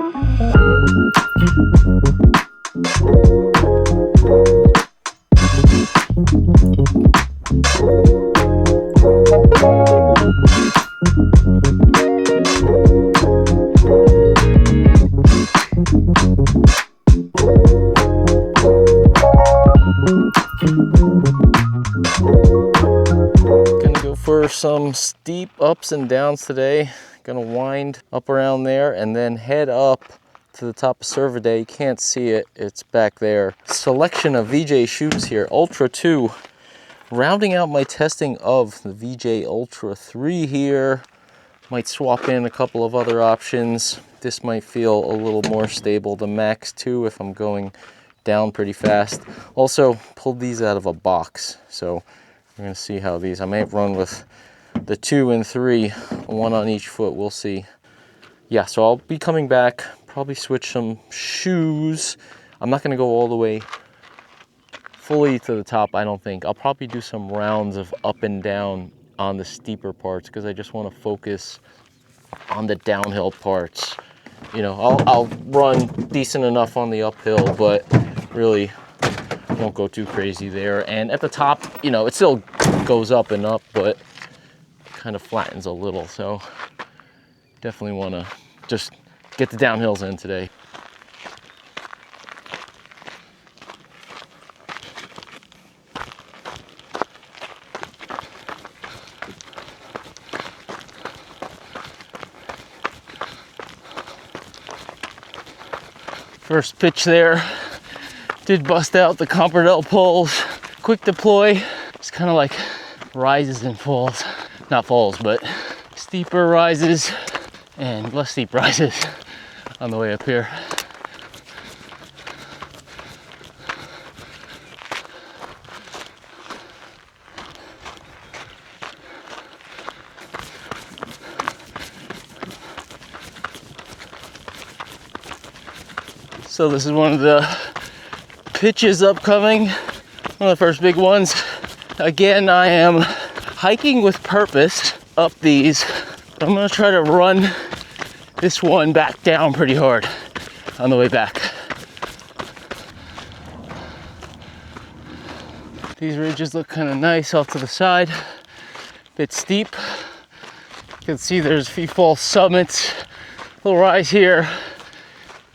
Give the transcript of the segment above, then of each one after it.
For some steep ups and downs today. Gonna wind up around there and then head up to the top of Server Day. You can't see it, it's back there. Selection of VJ shoes here, Ultra 2. Rounding out my testing of the VJ Ultra 3 here. Might swap in a couple of other options. This might feel a little more stable. The MAXx 2 if I'm going down pretty fast. Also pulled these out of a box, so we're gonna see how these, I may run with the 2 and 3, one on each foot, we'll see. Yeah, so I'll be coming back, probably switch some shoes. I'm not gonna go all the way fully to the top, I don't think. I'll probably do some rounds of up and down on the steeper parts because I just wanna focus on the downhill parts. You know, I'll run decent enough on the uphill, but really won't go too crazy there. And at the top, you know, it still goes up and up, but kind of flattens a little. So definitely want to just get the downhills in today. First pitch there. Did bust out the Comperdell poles. Quick deploy. It's kind of like rises and falls. Not falls, but steeper rises and less steep rises on the way up here. So this is one of the pitches upcoming, one of the first big ones. Again, I am hiking with purpose up these. I'm gonna try to run this one back down pretty hard on the way back. These ridges look kind of nice off to the side, bit steep. You can see there's a few false summits, little rise here,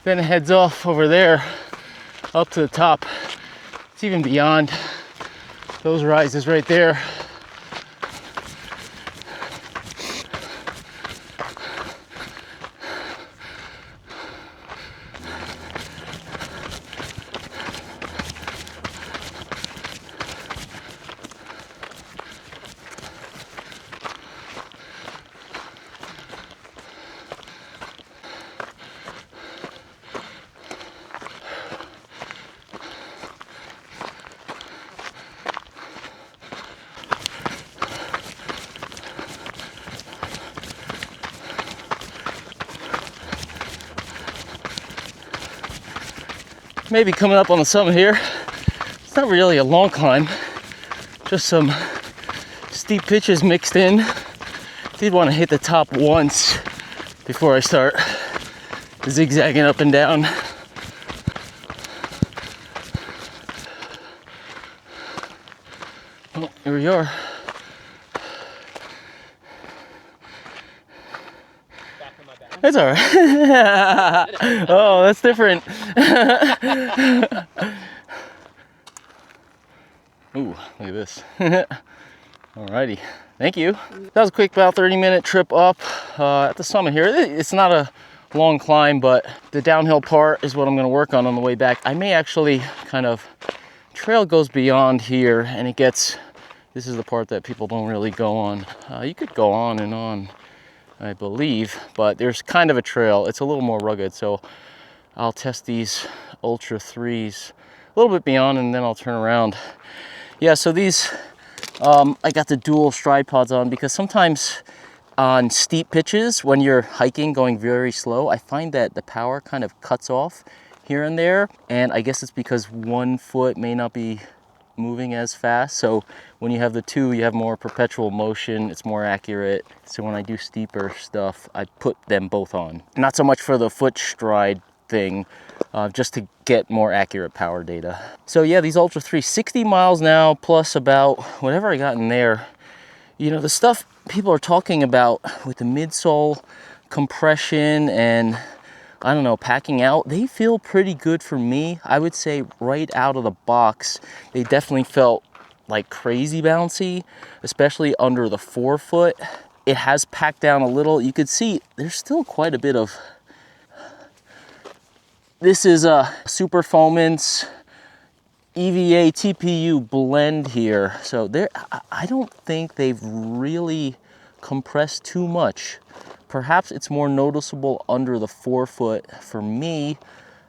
then it heads off over there up to the top. It's even beyond those rises right there. Maybe coming up on the summit here. It's not really a long climb, just some steep pitches mixed in. Did want to hit the top once before I start zigzagging up and down. Oh, here we are. That's all right. Oh, that's different. Ooh, look at this. Alrighty, thank you. That was a quick about 30-minute trip up at the summit here. It's not a long climb, but the downhill part is what I'm gonna work on the way back. I may actually kind of, trail goes beyond here and it gets, this is the part that people don't really go on. You could go on and on, I believe, but there's kind of a trail. It's a little more rugged, so I'll test these Ultra 3s a little bit beyond and then I'll turn around. Yeah, so these, I got the dual stride pods on because sometimes on steep pitches, when you're hiking, going very slow, I find that the power kind of cuts off here and there. And I guess it's because one foot may not be moving as fast. So when you have the two, you have more perpetual motion, it's more accurate. So when I do steeper stuff, I put them both on. Not so much for the foot stride thing, just to get more accurate power data. So yeah, these Ultra 3, 60 miles now, plus about whatever I got in there. You know, the stuff people are talking about with the midsole compression and, I don't know, packing out, they feel pretty good for me. I would say right out of the box, they definitely felt like crazy bouncy, especially under the forefoot. It has packed down a little. You could see there's still quite a bit of. This is a SuperFOAMance EVA TPU blend here. So there, I don't think they've really compressed too much. Perhaps it's more noticeable under the forefoot. For me,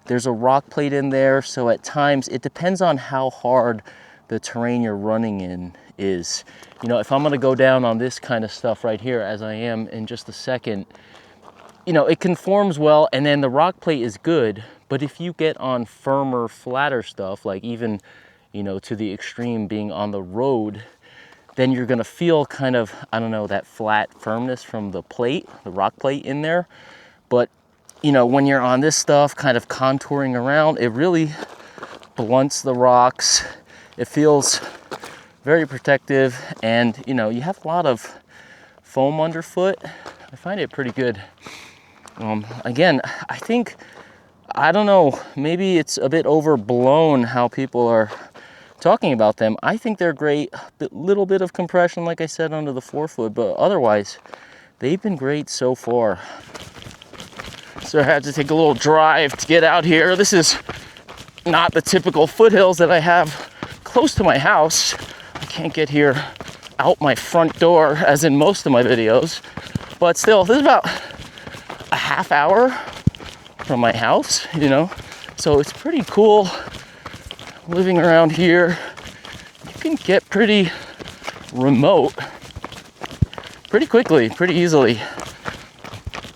there's a rock plate in there, so at times it depends on how hard the terrain you're running in is. You know, if I'm gonna go down on this kind of stuff right here, as I am in just a second, you know, it conforms well, and then the rock plate is good. But if you get on firmer, flatter stuff, like even, you know, to the extreme being on the road, then you're gonna feel kind of, I don't know, that flat firmness from the plate, the rock plate in there. But, you know, when you're on this stuff, kind of contouring around, it really blunts the rocks. It feels very protective, and, you know, you have a lot of foam underfoot. I find it pretty good. Again, I think, I don't know, maybe it's a bit overblown how people are talking about them. I think they're great. A little bit of compression, like I said, under the forefoot, but otherwise, they've been great so far. So I had to take a little drive to get out here. This is not the typical foothills that I have close to my house. I can't get here out my front door, as in most of my videos, but still, this is about a half hour from my house, you know, so it's pretty cool living around here. You can get pretty remote pretty quickly, pretty easily.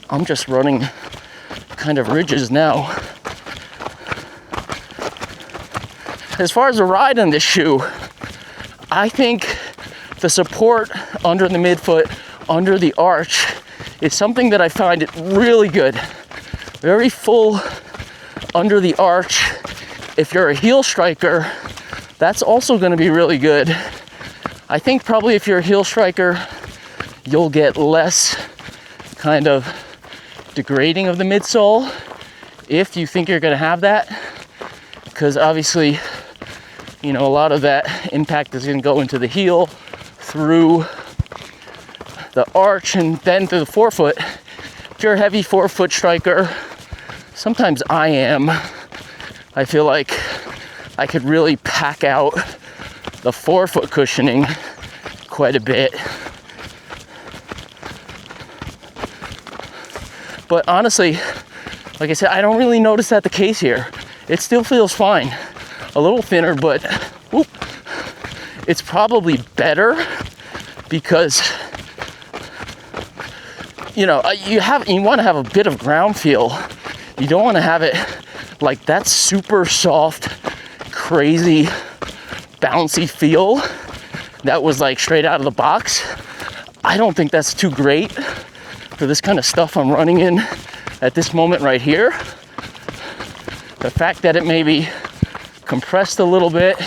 I'm just running kind of ridges now. As far as the ride on this shoe, I think the support under the midfoot, under the arch, is something that I find it really good. Very full under the arch. If you're a heel striker, that's also going to be really good. I think probably if you're a heel striker, you'll get less kind of degrading of the midsole, if you think you're going to have that, because obviously, you know, a lot of that impact is going to go into the heel, through the arch, and then through the forefoot. If you're a heavy forefoot striker, sometimes I am, I feel like I could really pack out the forefoot cushioning quite a bit. But honestly, like I said, I don't really notice that the case here. It still feels fine. A little thinner, but whoop, it's probably better because, you know, you want to have a bit of ground feel. You don't want to have it like that super soft, crazy, bouncy feel that was like straight out of the box. I don't think that's too great for this kind of stuff I'm running in at this moment right here. The fact that it may be compressed a little bit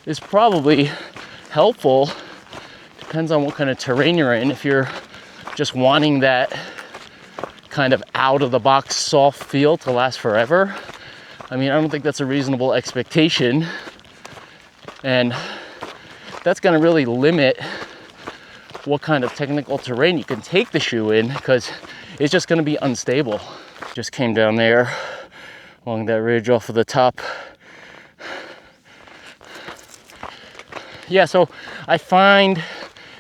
is probably helpful. Depends on what kind of terrain you're in. If you're just wanting that kind of out of the box soft feel to last forever, I mean, I don't think that's a reasonable expectation, and that's going to really limit what kind of technical terrain you can take the shoe in, because it's just going to be unstable. Just came down there along that ridge off of the top. Yeah, so I find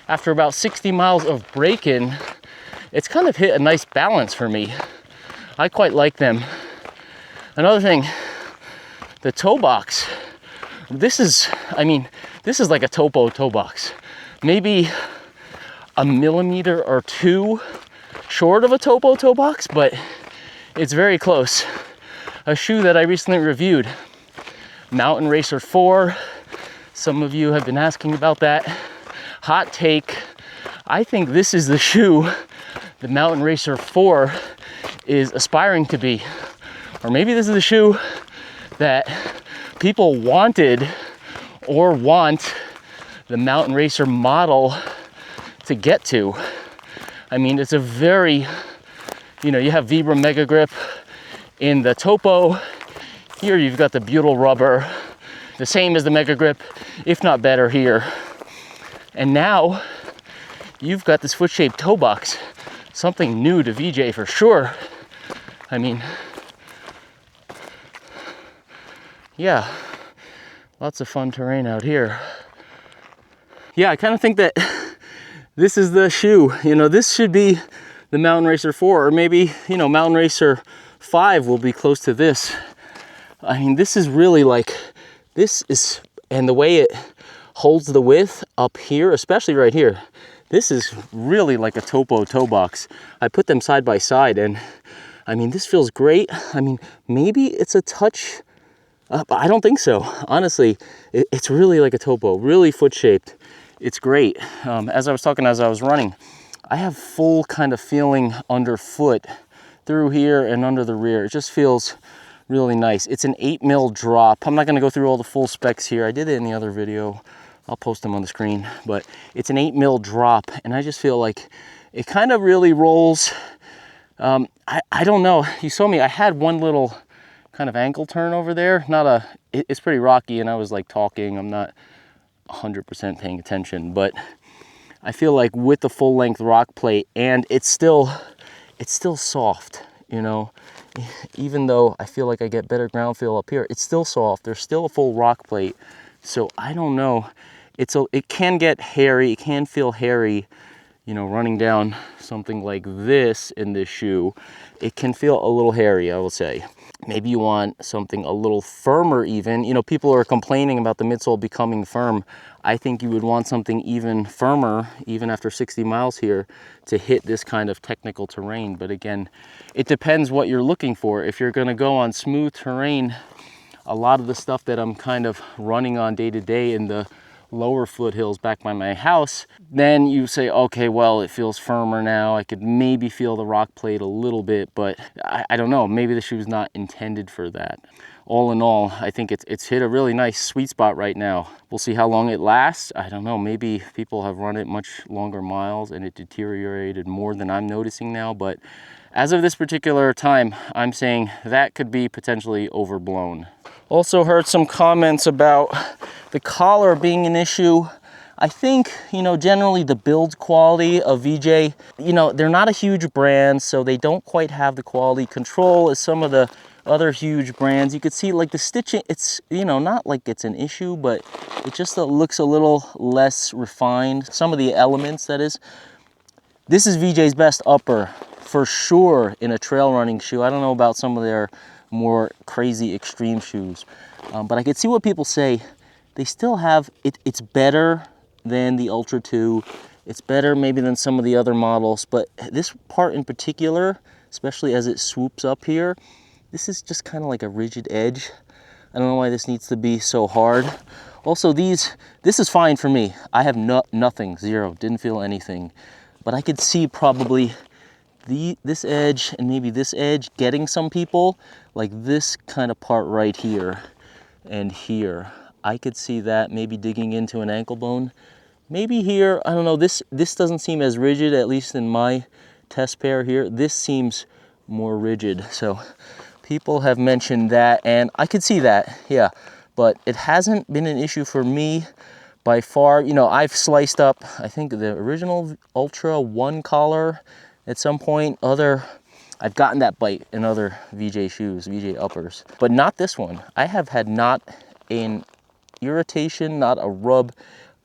after about 60 miles of braking, it's kind of hit a nice balance for me. I quite like them. Another thing, the toe box. This is like a Topo toe box. Maybe a millimeter or two short of a Topo toe box, but it's very close. A shoe that I recently reviewed, Mountain Racer 4. Some of you have been asking about that. Hot take, I think this is the shoe the Mountain Racer 4 is aspiring to be. Or maybe this is the shoe that people wanted or want the Mountain Racer model to get to. I mean, it's a very, you have Vibram Mega Grip in the Topo. Here you've got the butyl rubber, the same as the Mega Grip, if not better here. And now you've got this foot-shaped toe box, something new to VJ for sure. I mean, yeah, lots of fun terrain out here. Yeah, I kind of think that this is the shoe. This should be the Mountain Racer 4, or maybe, Mountain Racer 5 will be close to this. I mean, this is really like, and the way it holds the width up here, especially right here, this is really like a Topo toe box. I put them side by side, and I mean, this feels great. I mean, maybe it's a touch, but I don't think so. Honestly, it's really like a Topo, really foot shaped. It's great. As I was running, I have full kind of feeling underfoot through here and under the rear. It just feels really nice. It's an 8 mil drop. I'm not going to go through all the full specs here. I did it in the other video. I'll post them on the screen, but it's an 8 mil drop, and I just feel like it kind of really rolls. I don't know. You saw me. I had one little kind of ankle turn over there. It's pretty rocky, and I was like talking. I'm not 100% paying attention, but I feel like with the full length rock plate, and it's still soft, even though I feel like I get better ground feel up here, it's still soft. There's still a full rock plate. So I don't know. It can get hairy. It can feel hairy, running down something like this in this shoe. It can feel a little hairy, I will say. Maybe you want something a little firmer even. People are complaining about the midsole becoming firm. I think you would want something even firmer, even after 60 miles here, to hit this kind of technical terrain. But again, it depends what you're looking for. If you're gonna go on smooth terrain, a lot of the stuff that I'm kind of running on day to day in the lower foothills back by my house, then you say, okay, well, it feels firmer now. I could maybe feel the rock plate a little bit, but I don't know. Maybe the shoe's not intended for that. All in all, I think it's hit a really nice sweet spot right now. We'll see how long it lasts. I don't know. Maybe people have run it much longer miles and it deteriorated more than I'm noticing now, but as of this particular time, I'm saying that could be potentially overblown. Also heard some comments about the collar being an issue. I think, generally the build quality of VJ, they're not a huge brand, so they don't quite have the quality control as some of the other huge brands. You could see like the stitching, it's, not like it's an issue, but it just looks a little less refined. Some of the elements, that is. This is VJ's best upper for sure in a trail running shoe. I don't know about some of their more crazy extreme shoes, but I could see what people say. They still have it. It's better than the Ultra 2. It's better maybe than some of the other models, but this part in particular, especially as it swoops up here, this is just kind of like a rigid edge. I don't know why this needs to be so hard. Also, this is fine for me. I have nothing, zero, didn't feel anything, but I could see probably this edge and maybe this edge getting some people, like this kind of part right here and here. I could see that maybe digging into an ankle bone. Maybe here, I don't know, this doesn't seem as rigid, at least in my test pair here. This seems more rigid. So people have mentioned that, and I could see that, yeah. But it hasn't been an issue for me by far. I've sliced up, I think, the original Ultra 1 collar at some point. I've gotten that bite in other VJ shoes, VJ uppers, but not this one. I have had not an irritation, not a rub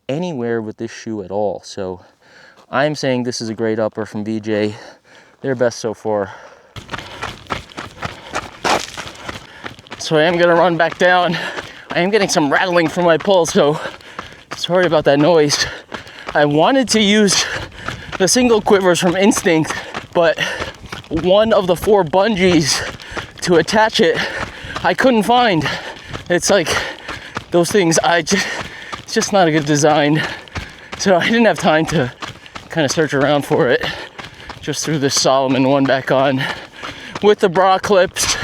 anywhere with this shoe at all. So I'm saying this is a great upper from VJ. Their best so far. So I am gonna run back down. I am getting some rattling from my pulse, so sorry about that noise. I wanted to use the single quivers from Instinct, but one of the 4 bungees to attach it, I couldn't find. It's like those things, it's just not a good design. So I didn't have time to kind of search around for it. Just threw this Solomon one back on with the bra clips.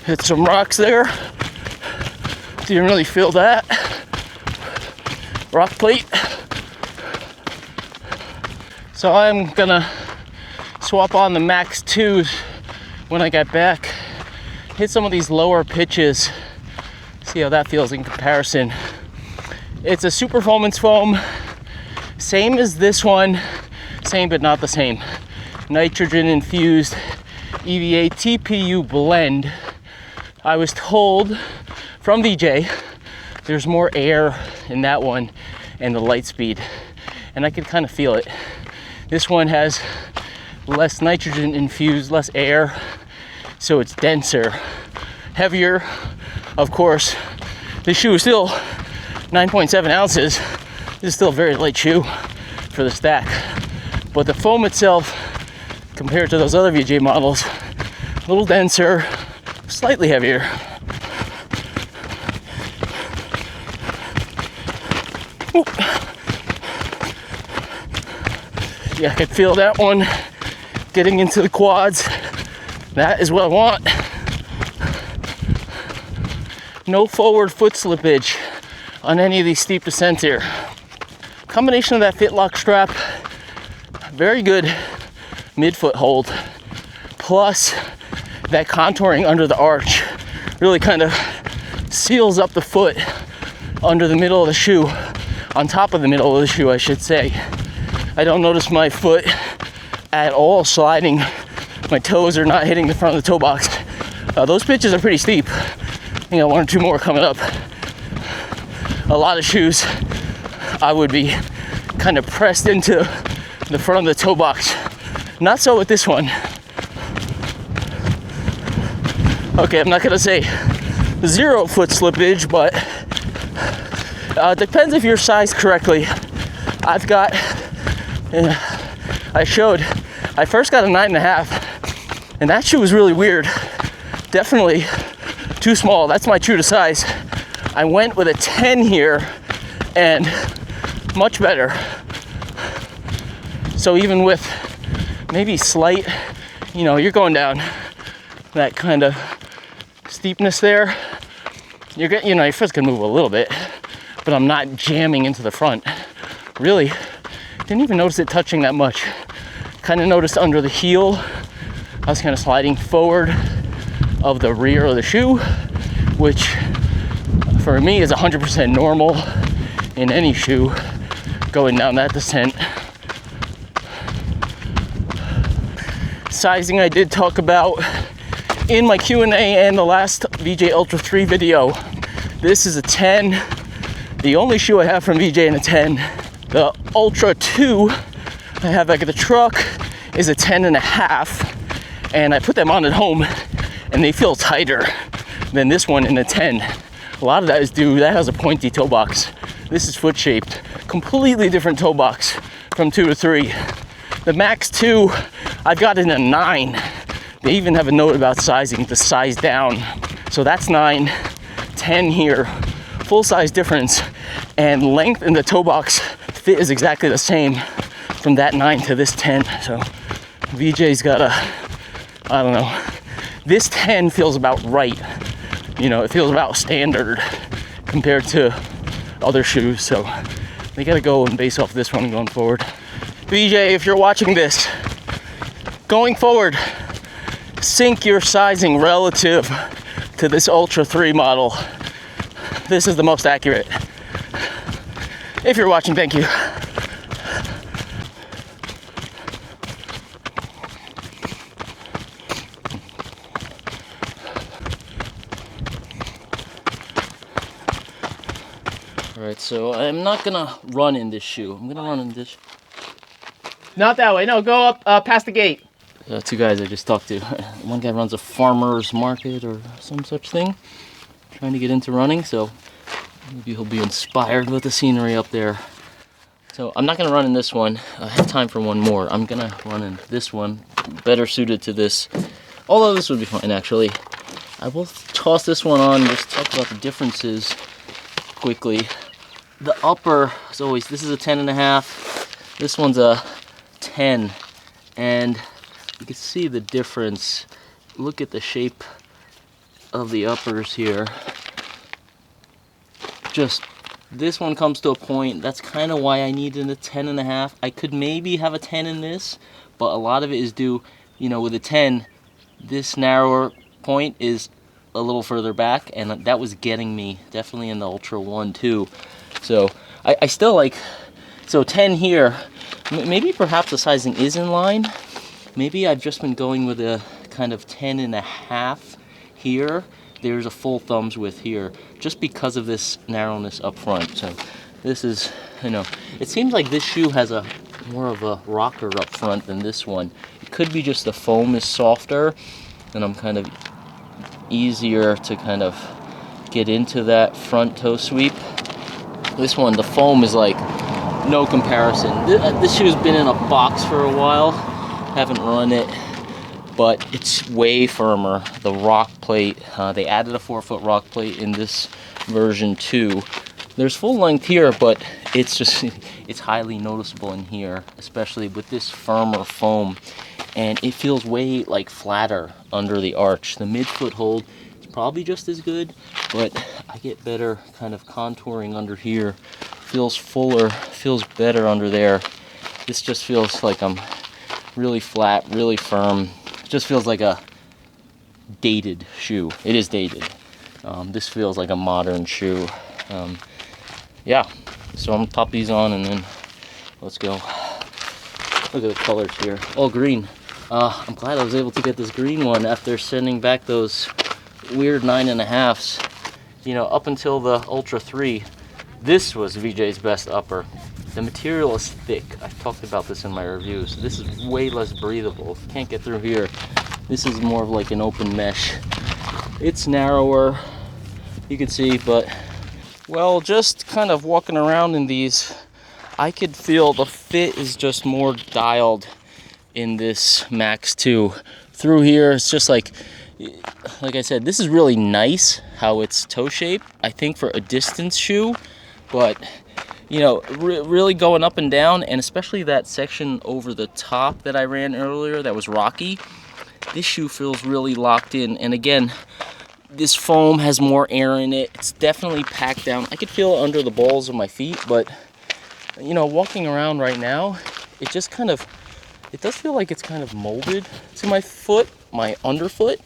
Hit some rocks there. Didn't really feel that. Rock plate. So I'm gonna swap on the MAXx 2s when I get back. Hit some of these lower pitches. See how that feels in comparison. It's a SuperFOAMance foam. Same as this one. Same but not the same. Nitrogen infused EVA TPU blend. I was told from VJ there's more air in that one and the light speed, and I could kind of feel it. This one has less nitrogen infused, less air, so it's denser, heavier. Of course, this shoe is still 9.7 ounces. This is still a very light shoe for the stack, but the foam itself, compared to those other VJ models, a little denser, slightly heavier. Ooh. Yeah, I could feel that one getting into the quads. That is what I want. No forward foot slippage on any of these steep descents here. Combination of that Fitlock strap, very good mid-foot hold, plus that contouring under the arch really kind of seals up the foot under the middle of the shoe, on top of the middle of the shoe, I should say. I don't notice my foot at all sliding. My toes are not hitting the front of the toe box. Those pitches are pretty steep. I got one or two more coming up. A lot of shoes, I would be kind of pressed into the front of the toe box. Not so with this one. Okay, I'm not gonna say 0 foot slippage, but depends if you're sized correctly. I've got, I first got a 9.5, and that shoe was really weird. Definitely too small. That's my true to size. I went with a 10 here, and much better. So even with maybe slight, you're going down that kind of steepness there, you're getting, your foot's gonna move a little bit, but I'm not jamming into the front. Really, didn't even notice it touching that much. Kind of noticed under the heel, I was kind of sliding forward of the rear of the shoe, which for me is 100% normal in any shoe going down that descent. Sizing I did talk about in my Q&A and the last VJ Ultra 3 video. This is a 10. The only shoe I have from VJ in a 10. The Ultra 2 I have back at the truck is a 10.5, and I put them on at home and they feel tighter than this one in a 10. A lot of that is due, that has a pointy toe box. This is foot shaped. Completely different toe box from 2 to 3. The MAXx 2, I've got in a 9. They even have a note about sizing to size down. So that's 9, 10 here, full size difference, and length in the toe box fit is exactly the same from that 9 to this 10. So VJ's got a, I don't know, this 10 feels about right. It feels about standard compared to other shoes. So they gotta go and base off this one going forward. VJ, if you're watching this, going forward, sync your sizing relative to this Ultra 3 model. This is the most accurate. If you're watching, thank you. Alright, so I'm not gonna run in this shoe. I'm gonna run in this. Not that way. No, go up past the gate. Two guys I just talked to. One guy runs a farmer's market or some such thing, trying to get into running, so maybe he'll be inspired with the scenery up there. So I'm not gonna run in this one. I have time for one more. I'm gonna run in this one, better suited to this. Although this would be fine actually. I will toss this one on and just talk about the differences quickly. The upper, as always, this is a 10.5. This one's a 10, and you can see the difference. Look at the shape of the uppers here. Just this one comes to a point. That's kind of why I needed a 10.5. I could maybe have a 10 in this, but a lot of it is due, you know, with a 10, this narrower point is a little further back, and that was getting me definitely in the Ultra 1 too. So I still like, so 10 here, maybe perhaps the sizing is in line. Maybe I've just been going with a kind of 10.5 here. There's a full thumbs width here, just because of this narrowness up front. So this is, you know, it seems like this shoe has a more of a rocker up front than this one. It could be just the foam is softer, and I'm kind of easier to kind of get into that front toe sweep. This one, the foam is like no comparison. This shoe's been in a box for a while. Haven't run it, but it's way firmer. The rock plate, they added a 4-foot rock plate in this version too. There's full length here, but it's just, it's highly noticeable in here, especially with this firmer foam. And it feels way like flatter under the arch. The mid-foot hold is probably just as good, but I get better kind of contouring under here. Feels fuller, feels better under there. This just feels like I'm really flat, really firm. It just feels like a dated shoe. It is dated. This feels like a modern shoe. Yeah, so I'm gonna pop these on and then let's go. Look at the colors here, all green. I'm glad I was able to get this green one after sending back those weird 9.5s. You know, up until the Ultra 3, this was VJ's best upper. The material is thick. I've talked about this in my reviews. This is way less breathable. If you can't get through here, this is more of like an open mesh. It's narrower, you can see, but well, just kind of walking around in these, I could feel the fit is just more dialed in this MAXx 2. Through here, it's just like I said, this is really nice how it's toe shaped, I think, for a distance shoe, but you know, really going up and down, and especially that section over the top that I ran earlier that was rocky, this shoe feels really locked in. And again, this foam has more air in it. It's definitely packed down. I could feel it under the balls of my feet, but you know, walking around right now, it just kind of, it does feel like it's kind of molded to my foot, my underfoot.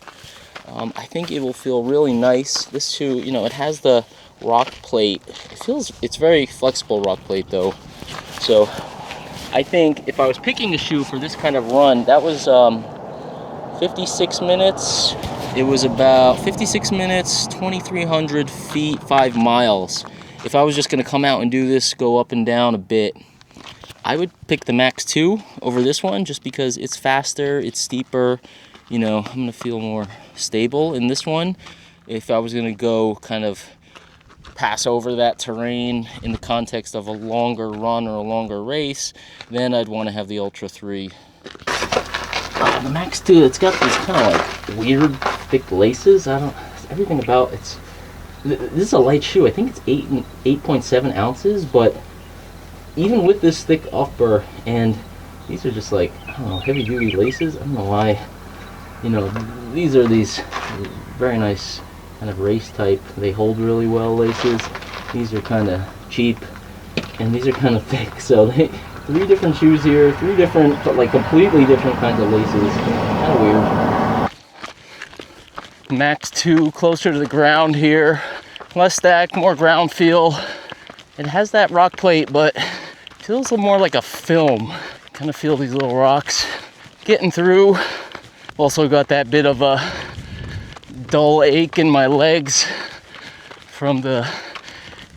I think it will feel really nice. This shoe, you know, it has the rock plate. It's very flexible rock plate though. So I think if I was picking a shoe for this kind of run, that was 56 minutes. It was about 56 minutes, 2,300 feet, 5 miles. If I was just gonna come out and do this, go up and down a bit, I would pick the MAXx 2 over this one just because it's faster, it's steeper. You know, I'm gonna feel more stable in this one. If I was gonna go kind of pass over that terrain in the context of a longer run or a longer race, then I'd want to have the Ultra 3. The MAXx 2, it's got these kind of like weird thick laces. Everything about it's. This is a light shoe. I think it's 8.7 ounces, but even with this thick upper, and these are just like, I don't know, heavy duty laces. I don't know why. You know, these are these very nice kind of race type. They hold really well laces. These are kind of cheap, and these are kind of thick. So 3 different shoes here, 3 different, but like completely different kinds of laces. Kind of weird. MAXx 2 closer to the ground here. Less stack, more ground feel. It has that rock plate, but feels more like a film. Kind of feel these little rocks getting through. Also got that bit of a dull ache in my legs from the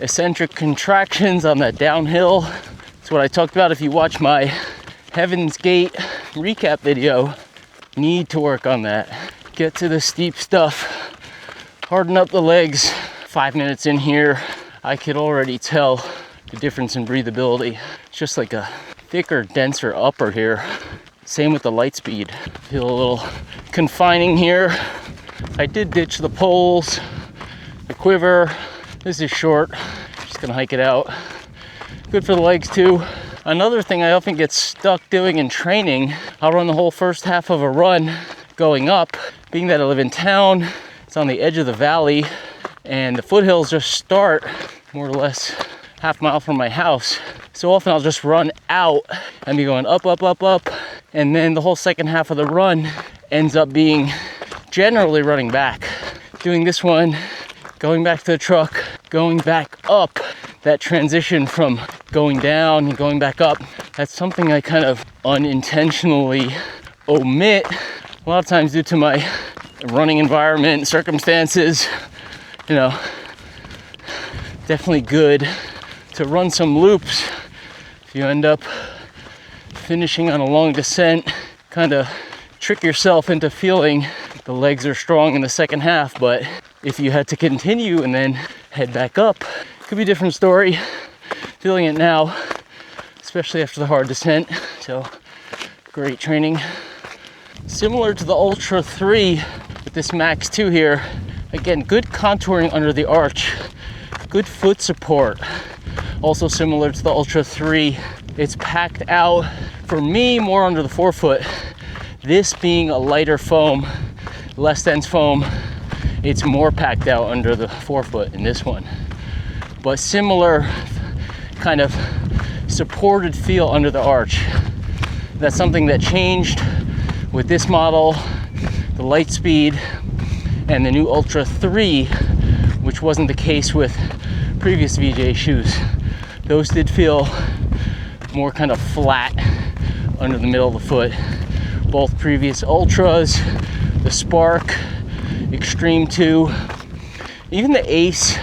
eccentric contractions on that downhill. That's what I talked about if you watch my Heaven's Gate recap video. Need to work on that. Get to the steep stuff, harden up the legs. 5 minutes in here, I could already tell the difference in breathability. It's just like a thicker, denser upper here. Same with the light speed. Feel a little confining here. I did ditch the poles, the quiver. This is short, just gonna hike it out. Good for the legs too. Another thing I often get stuck doing in training, I'll run the whole first half of a run going up. Being that I live in town, it's on the edge of the valley, and the foothills just start more or less half mile from my house. So often I'll just run out and be going up, up, up, up, and then the whole second half of the run ends up being generally running back. Doing this one, going back to the truck, going back up, that transition from going down and going back up, that's something I kind of unintentionally omit, a lot of times due to my running environment, circumstances. You know, definitely good to run some loops. If you end up finishing on a long descent, kind of trick yourself into feeling the legs are strong in the second half, but if you had to continue and then head back up, could be a different story. Feeling it now, especially after the hard descent. So great training. Similar to the Ultra 3 with this MAXx 2 here. Again, good contouring under the arch, good foot support. Also similar to the Ultra 3, it's packed out, for me, more under the forefoot. This being a lighter foam, less dense foam, it's more packed out under the forefoot in this one. But similar kind of supported feel under the arch. That's something that changed with this model, the light speed, and the new Ultra 3, which wasn't the case with previous VJ shoes. Those did feel more kind of flat under the middle of the foot. Both previous Ultras, the Spark, Extreme 2, even the Ace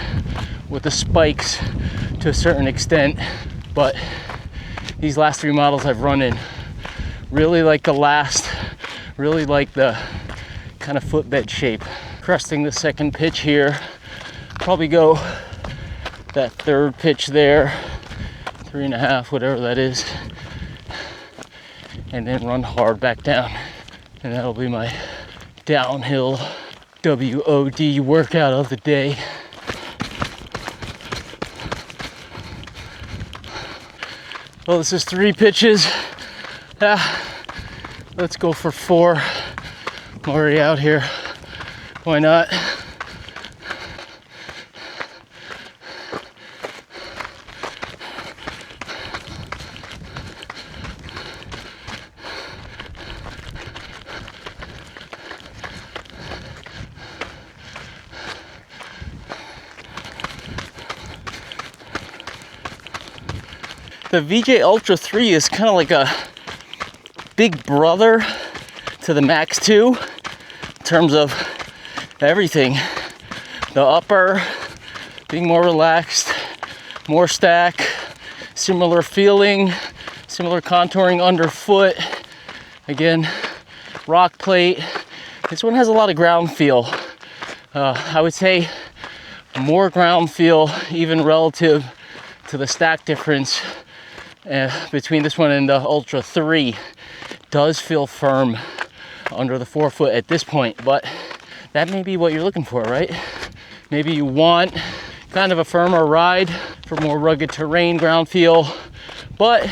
with the spikes to a certain extent, but these last 3 models I've run in, really like the last, really like the kind of footbed shape. Cresting the second pitch here, probably go that third pitch there, 3.5, whatever that is, and then run hard back down. And that'll be my downhill WOD workout of the day. Well, this is 3 pitches. Let's go for 4. I'm already out here. Why not? The VJ Ultra 3 is kind of like a big brother to the MAXx 2 in terms of everything. The upper being more relaxed, more stack, similar feeling, similar contouring underfoot. Again, rock plate. This one has a lot of ground feel. I would say more ground feel even relative to the stack difference between this one and the Ultra 3. Does feel firm under the forefoot at this point, but that may be what you're looking for, right? Maybe you want kind of a firmer ride for more rugged terrain ground feel, but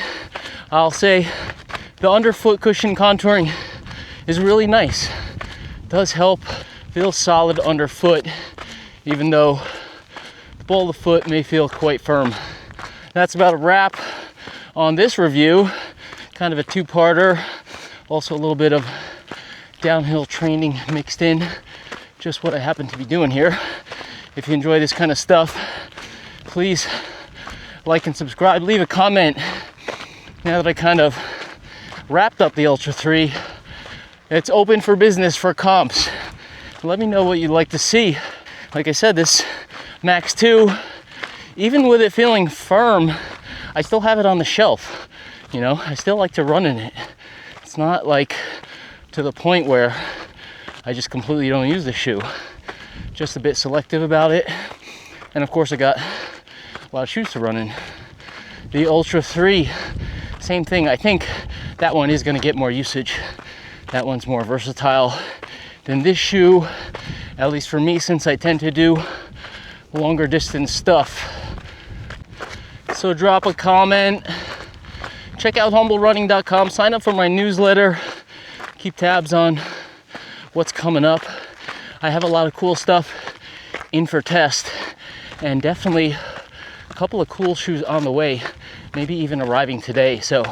I'll say the underfoot cushion contouring is really nice. Does help feel solid underfoot, even though the ball of the foot may feel quite firm. That's about a wrap on this review. Kind of a 2-parter, also a little bit of downhill training mixed in. just what I happen to be doing here. If you enjoy this kind of stuff, please like and subscribe. Leave a comment. Now that I kind of wrapped up the Ultra 3, it's open for business for comps. Let me know what you'd like to see. Like I said, this MAXx 2, even with it feeling firm, I still have it on the shelf. You know, I still like to run in it. It's not like to the point where I just completely don't use the shoe. Just a bit selective about it. And of course I got a lot of shoes to run in. The Ultra 3, same thing. I think that one is gonna get more usage. That one's more versatile than this shoe, at least for me, since I tend to do longer distance stuff. So drop a comment, check out humblerunning.com, sign up for my newsletter, keep tabs on what's coming up. I have a lot of cool stuff in for test, and definitely a couple of cool shoes on the way, maybe even arriving today. So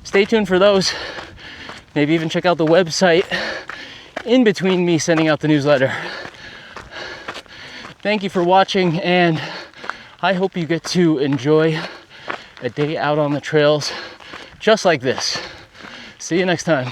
stay tuned for those. Maybe even check out the website in between me sending out the newsletter. Thank you for watching, and I hope you get to enjoy a day out on the trails just like this. See you next time.